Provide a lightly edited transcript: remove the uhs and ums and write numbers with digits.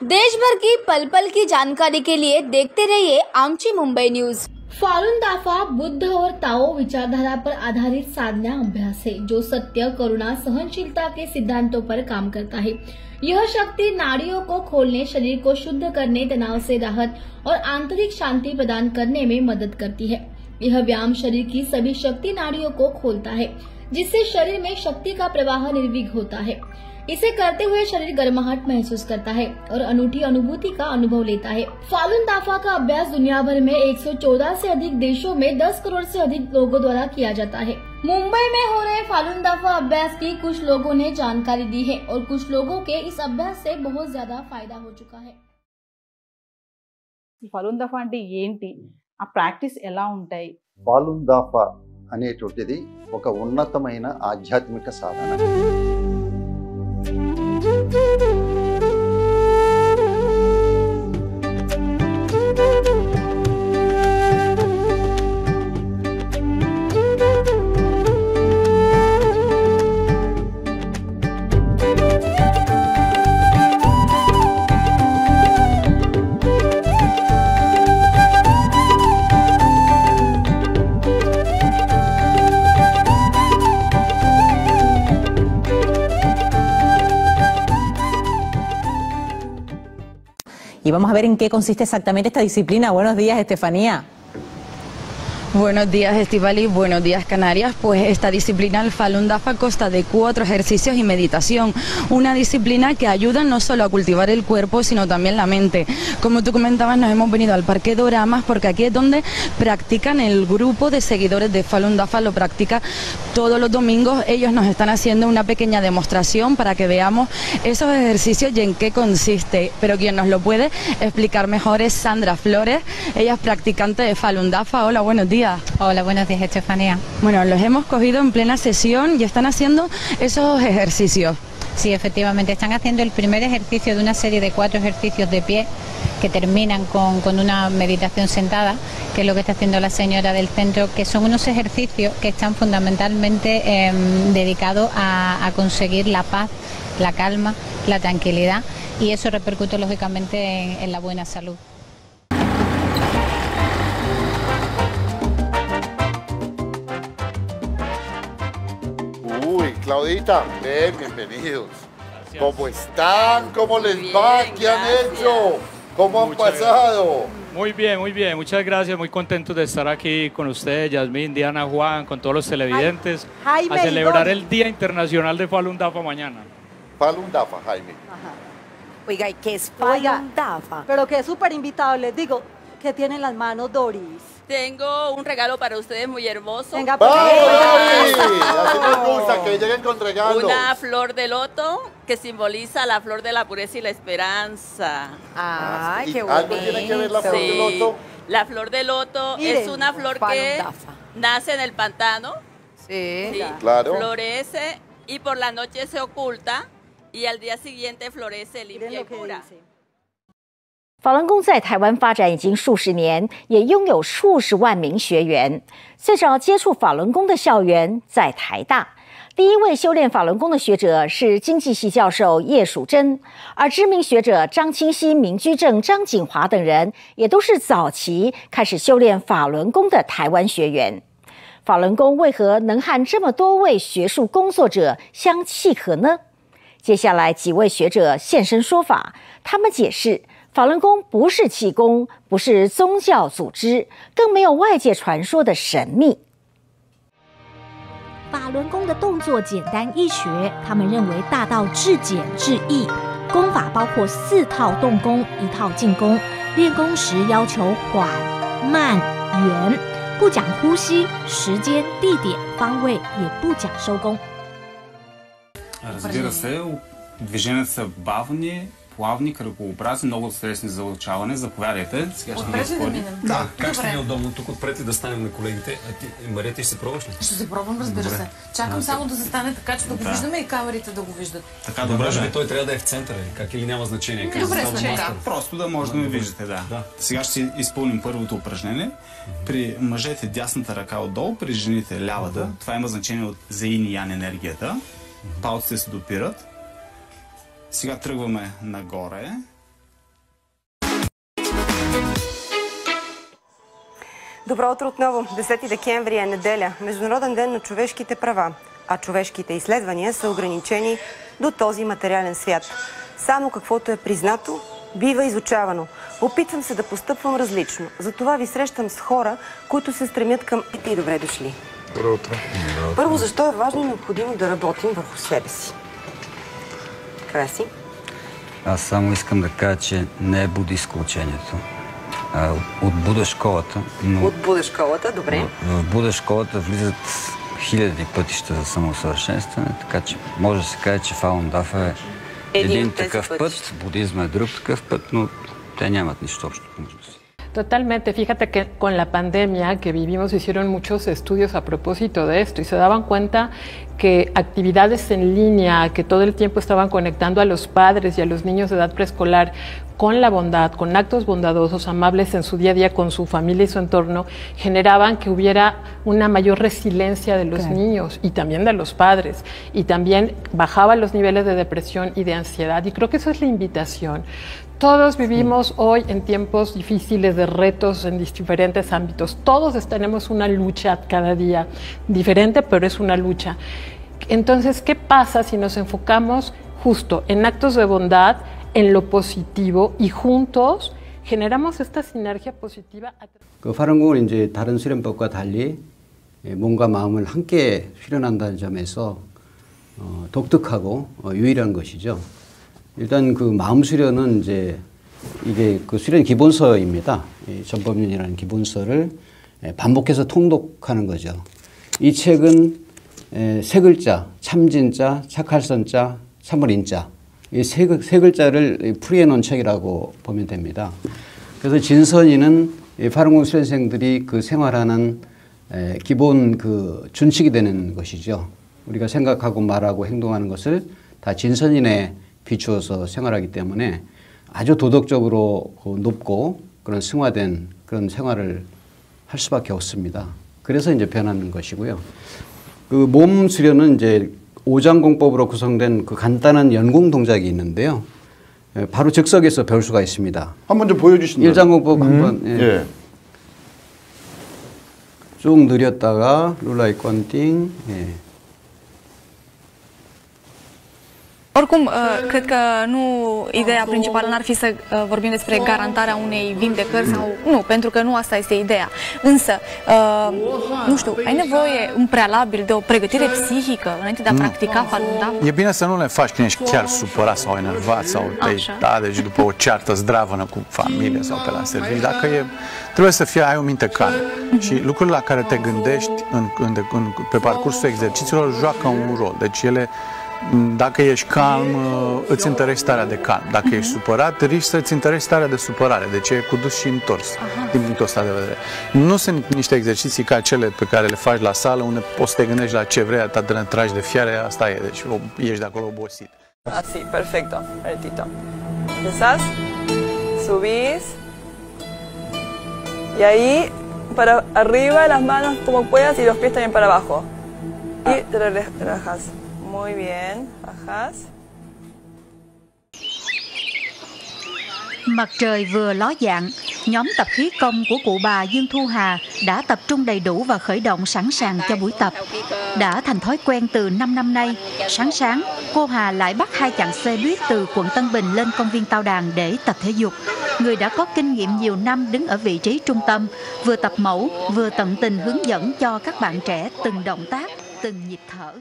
देश भर की पल पल की जानकारी के लिए देखते रहिए आमची मुंबई न्यूज। फालून दाफा बुद्ध और ताओ विचारधारा पर आधारित साधना अभ्यास है जो सत्य, करुणा, सहनशीलता के सिद्धांतों पर काम करता है। यह शक्ति नाड़ियों को खोलने, शरीर को शुद्ध करने, तनाव से राहत और आंतरिक शांति प्रदान करने में मदद करती है। यह व्यायाम शरीर की सभी शक्ति नाड़ियों को खोलता है, जिससे शरीर में शक्ति का प्रवाह निर्विघ्न होता है। इसे करते हुए शरीर गर्माहट महसूस करता है और अनूठी अनुभूति का अनुभव लेता है। फालून दाफा का अभ्यास दुनिया भर में 114 से अधिक देशों में 10 करोड़ से अधिक लोगों द्वारा किया जाता है। मुंबई में हो रहे फालून दाफा अभ्यास की कुछ लोगों ने जानकारी दी है और कुछ लोगों के इस अभ्यास से बहुत ज्यादा फायदा हो चुका है। फालून दाफा అంటే ఏంటి, ఆ ప్రాక్టీస్ ఎలా ఉంటాయి? फालून दाफा అనేటువంటిది ఒక ఉన్నతమైన ఆధ్యాత్మిక సాధన. Y vamos a ver en qué consiste exactamente esta disciplina. Buenos días, Estefanía. Buenos días, Estivali. Buenos días, Canarias. Pues esta disciplina, el Falun Dafa, consta de 4 ejercicios y meditación. Una disciplina que ayuda no solo a cultivar el cuerpo, sino también la mente. Como tú comentabas, nos hemos venido al Parque Doramas porque aquí es donde practican el grupo de seguidores de Falun Dafa. Lo practica todos los domingos. Ellos nos están haciendo una pequeña demostración para que veamos esos ejercicios y en qué consiste. Pero quien nos lo puede explicar mejor es Sandra Flores. Ella es practicante de Falun Dafa. Hola, buenos días. Hola, buenos días, Estefanía. Bueno, los hemos cogido en plena sesión y están haciendo esos ejercicios. Sí, efectivamente, están haciendo el primer ejercicio de una serie de 4 ejercicios de pie que terminan con una meditación sentada, que es lo que está haciendo la señora del centro, que son unos ejercicios que están fundamentalmente dedicados a conseguir la paz, la calma, la tranquilidad, y eso repercute lógicamente en la buena salud. Uy, Claudita, bienvenidos. Gracias. ¿Cómo están? ¿Cómo les va? ¿Qué han hecho? ¿Cómo han pasado? Muy bien, muchas gracias, muy contentos de estar aquí con ustedes, Yasmín, Diana, Juan, con todos los televidentes, a celebrar el Día Internacional de Falun Dafa mañana. Falun Dafa, Jaime. Ajá. Oiga, ¿y qué es Falun Dafa? Pero que es súper invitado, les digo, que tienen las manos Doris. Tengo un regalo para ustedes muy hermoso. Venga, pues. Así nos gusta, que lleguen con regalos. Una flor de loto que simboliza la flor de la pureza y la esperanza. Ay, qué bonito. ¿Algo tiene que ver la flor de loto? La flor de loto es una flor que nace en el pantano. Sí, claro. Florece y por la noche se oculta y al día siguiente florece limpia y pura. 法轮功在台湾发展已经数十年，也拥有数十万名学员。最早接触法轮功的校园在台大，第一位修炼法轮功的学者是经济系教授叶蜀珍，而知名学者张清熙、明居正、张景华等人也都是早期开始修炼法轮功的台湾学员。法轮功为何能和这么多位学术工作者相契合呢？接下来几位学者现身说法，他们解释。法轮功不是气功，不是宗教组织，更没有外界传说的神秘。法轮功的动作简单易学，他们认为大道至简至易。功法包括4套动功、1套静功。练功时要求缓、慢、圆，不讲呼吸、时间、地点、方位，也不讲收功。Разбира се, движенията са бавни, плавни, кръгообразни, много лесни за учаване. Заповядайте. Сега ще отпред ли да минем? Да. Как ще ни е удобно тук отпред ли да станем на колените? Мария, ти ще се пробваш ли? Ще се пробвам, разбира се. Чакам само да застане така, че да го виждаме и камерите да го виждат. Така, добре, би той трябва да е в центъра. Как или няма значение? Добре, така. Просто да може да ме виждате, да. Сега ще изпълним първото упражнение. При мъжете дясната ръка отдолу, при жените лявата. Това има значение за инь и ян енергията. Палците се допират. Сега тръгваме нагоре. Добро утро отново. 10 декември е неделя, Международен ден на човешките права, а човешките изследвания са ограничени до този материален свят. Само каквото е признато, бива изучавано. Опитвам се да постъпвам различно. Затова ви срещам с хора, които се стремят към... И добре дошли. Добро утро. Първо, защо е важно и необходимо да работим върху себе си? Краси? Аз само искам да кажа, че не е будистко учението. От Буда школата. От Буда школата, добре. В Буда школата влизат хиляди пътища за самоусъвършенстване, така че може да се каже, че Фалун Дафа е един такъв път, будизма е друг такъв път, но те нямат нищо общо помежду си. Totalmente, fíjate que con la pandemia que vivimos hicieron muchos estudios a propósito de esto y se daban cuenta que actividades en línea que todo el tiempo estaban conectando a los padres y a los niños de edad preescolar con la bondad, con actos bondadosos, amables en su día a día con su familia y su entorno, generaban que hubiera una mayor resiliencia de los niños y también de los padres y también bajaba los niveles de depresión y de ansiedad y creo que eso es la invitación. Todos vivimos hoy en tiempos difíciles de retos en diferentes ámbitos. Todos tenemos una lucha cada día, diferente, pero es una lucha. Entonces, ¿qué pasa si nos enfocamos justo en actos de bondad, en lo positivo y juntos generamos esta sinergia positiva? 그 파룬궁은 이제 다른 수련법과 달리 몸과 마음을 함께 수련한다는 점에서 독특하고 유일한 것이죠. 일단 그 마음 수련은 이제 이게 그 수련 기본서입니다. 전법륜이라는 기본서를 반복해서 통독하는 거죠. 이 책은 세 글자, 참진자, 착할선자, 참을인자 이 세 글자를 풀이해 놓은 책이라고 보면 됩니다. 그래서 진선이는 파룬궁 수련생들이 그 생활하는 기본 그 준칙이 되는 것이죠. 우리가 생각하고 말하고 행동하는 것을 다 진선인에 비추어서 생활하기 때문에 아주 도덕적으로 높고 그런 승화된 그런 생활을 할 수밖에 없습니다. 그래서 이제 변하는 것이고요. 그 몸 수련은 이제 오장공법으로 구성된 그 간단한 연공 동작이 있는데요. 바로 즉석에서 배울 수가 있습니다. 한번 좀 보여주신다면. 일장공법 한번 쭉 늘렸다가 룰라이 건띵. Oricum, cred că nu, ideea principală n-ar fi să vorbim despre garantarea unei vindecări sau nu, pentru că nu asta este ideea. Însă, nu știu, ai nevoie în prealabil de o pregătire psihică înainte de a practica Falun Dafa? E bine să nu le faci când ești chiar supărat sau enervat sau deci după o ceartă zdravănă cu familia sau pe la serviciu. Dacă trebuie să ai o minte calmă și lucrurile la care te gândești pe parcursul exercițiilor joacă un rol. Deci ele dacă ești calm, îți întărești starea de calm. Dacă ești supărat, risci să-ți întărești starea de supărare. Deci e cu dus și întors, din punctul ăsta de vedere. Nu sunt niște exerciții ca cele pe care le faci la sală, unde poți să te gândești la ce vrei, te tragi de fiare, asta e. Deci ești de acolo obosit. Así, perfecto. Retito. Empezás, subís. Y ahí, para arriba, las manos como puedas y los pies también para abajo. Y te relajas. Muy bien, bajas. Mặt trời vừa ló dạng, nhóm tập khí công của cụ bà Dương Thu Hà đã tập trung đầy đủ và khởi động sẵn sàng cho buổi tập. Đã thành thói quen từ 5 năm nay, sáng sáng cô Hà lại bắt 2 chặng xe buýt từ quận Tân Bình lên công viên Tao Đàn để tập thể dục. Người đã có kinh nghiệm nhiều năm đứng ở vị trí trung tâm, vừa tập mẫu vừa tận tình hướng dẫn cho các bạn trẻ từng động tác, từng nhịp thở.